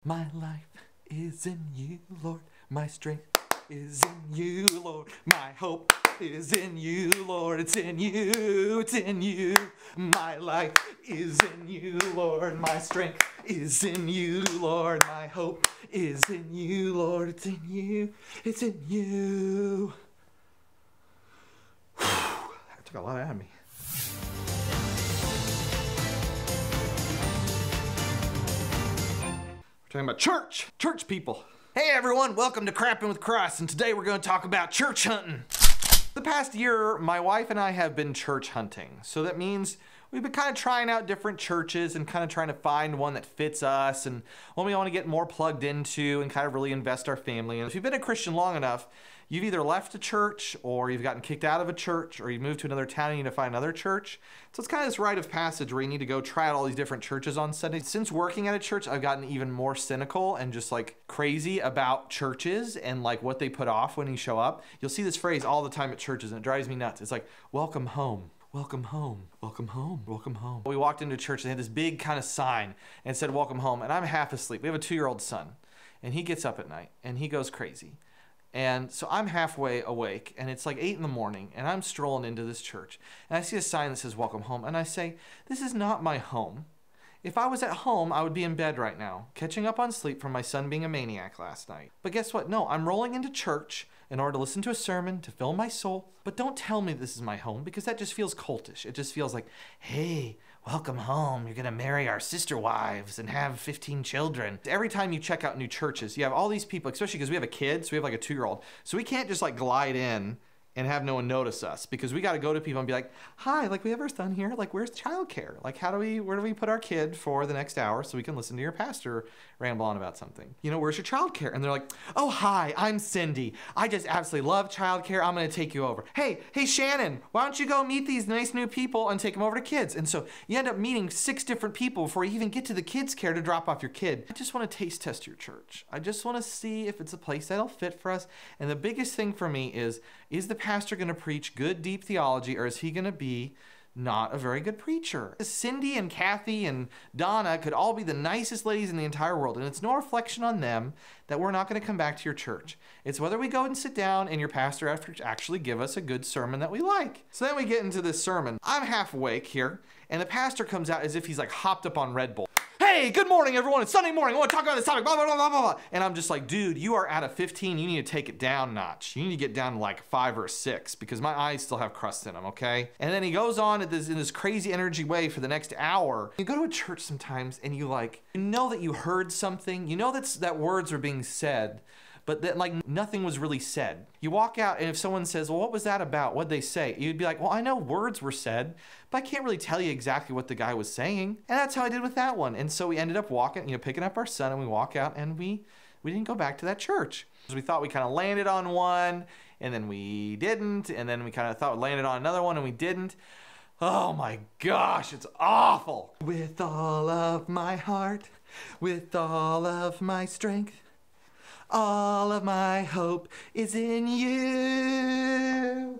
My life is in you, Lord. My strength is in you, Lord. My hope is in you, Lord. It's in you, it's in you. My life is in you, Lord. My strength is in you, Lord. My hope is in you, Lord. It's in you, it's in you. That took a lot out of me. Talking about church people. Hey everyone, welcome to Crapping with Christ, and today we're going to talk about church hunting. The past year, my wife and I have been church hunting. So that means we've been kind of trying out different churches and kind of trying to find one that fits us and one we want to get more plugged into and kind of really invest our family in. If you've been a Christian long enough, you've either left a church or you've gotten kicked out of a church or you've moved to another town and you need to find another church. So it's kind of this rite of passage where you need to go try out all these different churches on Sunday. Since working at a church, I've gotten even more cynical and just like crazy about churches and like what they put off when you show up. You'll see this phrase all the time at churches and it drives me nuts. It's like, welcome home. Welcome home, welcome home, welcome home. We walked into a church and they had this big kind of sign and it said, welcome home. And I'm half asleep. We have a 2-year-old son and he gets up at night and he goes crazy. And so I'm halfway awake and it's like 8 in the morning and I'm strolling into this church and I see a sign that says welcome home and I say, this is not my home. If I was at home, I would be in bed right now, catching up on sleep from my son being a maniac last night. But guess what? No, I'm rolling into church in order to listen to a sermon, to fill my soul. But don't tell me this is my home because that just feels cultish. It just feels like, hey, welcome home. You're going to marry our sister wives and have 15 children. Every time you check out new churches, you have all these people, especially because we have a kid, so we have like a 2-year-old. So we can't just like glide in and have no one notice us because we got to go to people and be like, hi, like we have our son here. Like, where's childcare? Like, where do we put our kid for the next hour so we can listen to your pastor ramble on about something? You know, where's your childcare? And they're like, oh, hi, I'm Cindy. I just absolutely love childcare. I'm going to take you over. Hey, Shannon, why don't you go meet these nice new people and take them over to kids? And so you end up meeting 6 different people before you even get to the kids care to drop off your kid. I just want to taste test your church. I just want to see if it's a place that'll fit for us. And the biggest thing for me is the pastor going to preach good, deep theology, or is he going to be not a very good preacher? Cindy and Kathy and Donna could all be the nicest ladies in the entire world, and it's no reflection on them that we're not going to come back to your church. It's whether we go and sit down and your pastor actually give us a good sermon that we like. So then we get into this sermon. I'm half awake here, and the pastor comes out as if he's like hopped up on Red Bull. Hey, good morning, everyone. It's Sunday morning. I want to talk about this topic, blah, blah, blah, blah, blah. And I'm just like, dude, you are at a 15. You need to take it down a notch. You need to get down to like 5 or 6 because my eyes still have crust in them, okay? And then he goes on in this crazy energy way for the next hour. You go to a church sometimes and you know that you heard something. You know that words were being said, but that like nothing was really said. You walk out and if someone says, well, what was that about? What'd they say? You'd be like, well, I know words were said, but I can't really tell you exactly what the guy was saying. And that's how I did with that one. And so we ended up walking, picking up our son and we walk out and we didn't go back to that church. We thought we kind of landed on one and then we didn't. And then we kind of thought we landed on another one and we didn't. Oh my gosh, it's awful. With all of my heart, with all of my strength, all of my hope is in you.